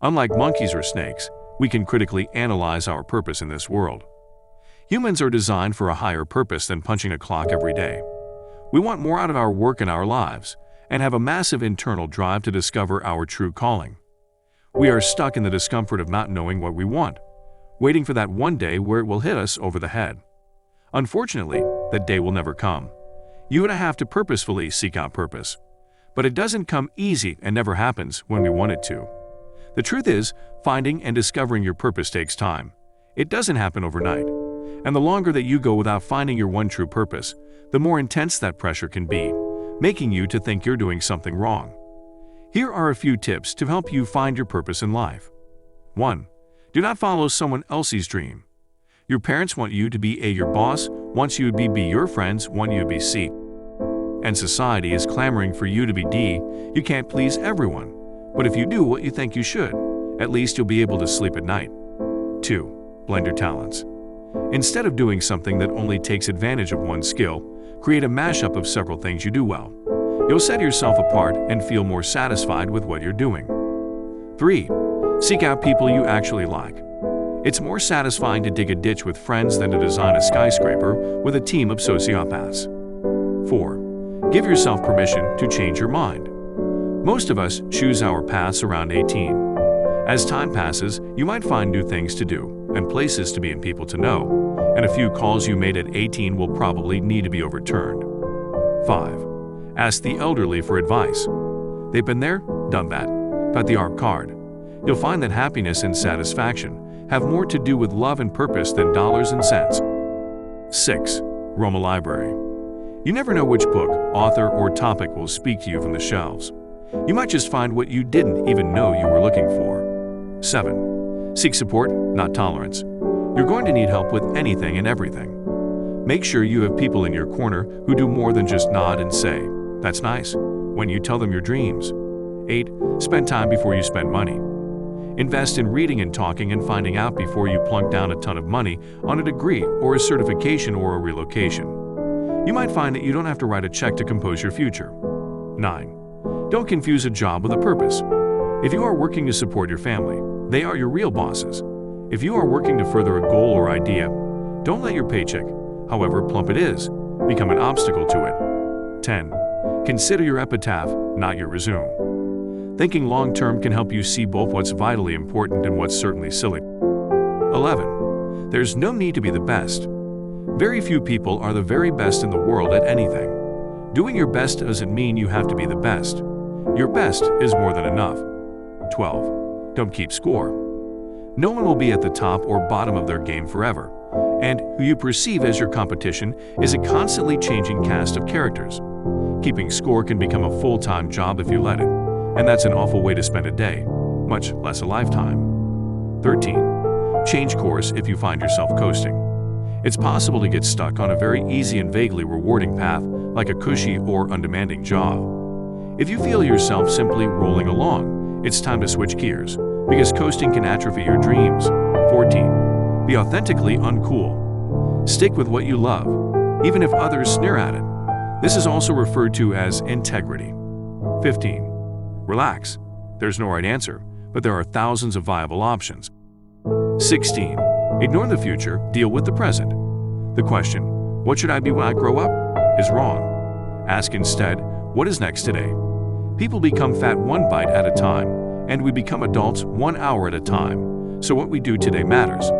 Unlike monkeys or snakes, we can critically analyze our purpose in this world. Humans are designed for a higher purpose than punching a clock every day. We want more out of our work and our lives, and have a massive internal drive to discover our true calling. We are stuck in the discomfort of not knowing what we want, waiting for that one day where it will hit us over the head. Unfortunately, that day will never come. You and I have to purposefully seek out purpose. But it doesn't come easy and never happens when we want it to. The truth is, finding and discovering your purpose takes time. It doesn't happen overnight. And the longer that you go without finding your one true purpose, the more intense that pressure can be, making you to think you're doing something wrong. Here are a few tips to help you find your purpose in life. 1. Do not follow someone else's dream. Your parents want you to be A, your boss wants you to be B, your friends want you to be C. And society is clamoring for you to be D. You can't please everyone. But if you do what you think you should, at least you'll be able to sleep at night. 2. Blend your talents. Instead of doing something that only takes advantage of one skill, create a mashup of several things you do well. You'll set yourself apart and feel more satisfied with what you're doing. 3. Seek out people you actually like. It's more satisfying to dig a ditch with friends than to design a skyscraper with a team of sociopaths. 4. Give yourself permission to change your mind. Most of us choose our paths around 18. As time passes, you might find new things to do, and places to be and people to know, and a few calls you made at 18 will probably need to be overturned. 5. Ask the elderly for advice. They've been there, done that. Got the ARP card. You'll find that happiness and satisfaction have more to do with love and purpose than dollars and cents. 6. Roam a library. You never know which book, author, or topic will speak to you from the shelves. You might just find what you didn't even know you were looking for. 7. Seek support, not tolerance. You're going to need help with anything and everything. Make sure you have people in your corner who do more than just nod and say, "That's nice," when you tell them your dreams. 8. Spend time before you spend money. Invest in reading and talking and finding out before you plunk down a ton of money on a degree or a certification or a relocation. You might find that you don't have to write a check to compose your future. 9. Don't confuse a job with a purpose. If you are working to support your family, they are your real bosses. If you are working to further a goal or idea, don't let your paycheck, however plump it is, become an obstacle to it. 10. Consider your epitaph, not your resume. Thinking long-term can help you see both what's vitally important and what's certainly silly. 11. There's no need to be the best. Very few people are the very best in the world at anything. Doing your best doesn't mean you have to be the best. Your best is more than enough. 12. Don't keep score. No one will be at the top or bottom of their game forever, and who you perceive as your competition is a constantly changing cast of characters. Keeping score can become a full-time job if you let it, and that's an awful way to spend a day, much less a lifetime. 13. Change course if you find yourself coasting. It's possible to get stuck on a very easy and vaguely rewarding path, like a cushy or undemanding job. If you feel yourself simply rolling along, it's time to switch gears, because coasting can atrophy your dreams. 14. Be authentically uncool. Stick with what you love, even if others sneer at it. This is also referred to as integrity. 15. Relax. There's no right answer, but there are thousands of viable options. 16. Ignore the future, deal with the present. The question, "What should I be when I grow up?" is wrong. Ask instead, "What is next today?" People become fat one bite at a time, and we become adults 1 hour at a time, so what we do today matters.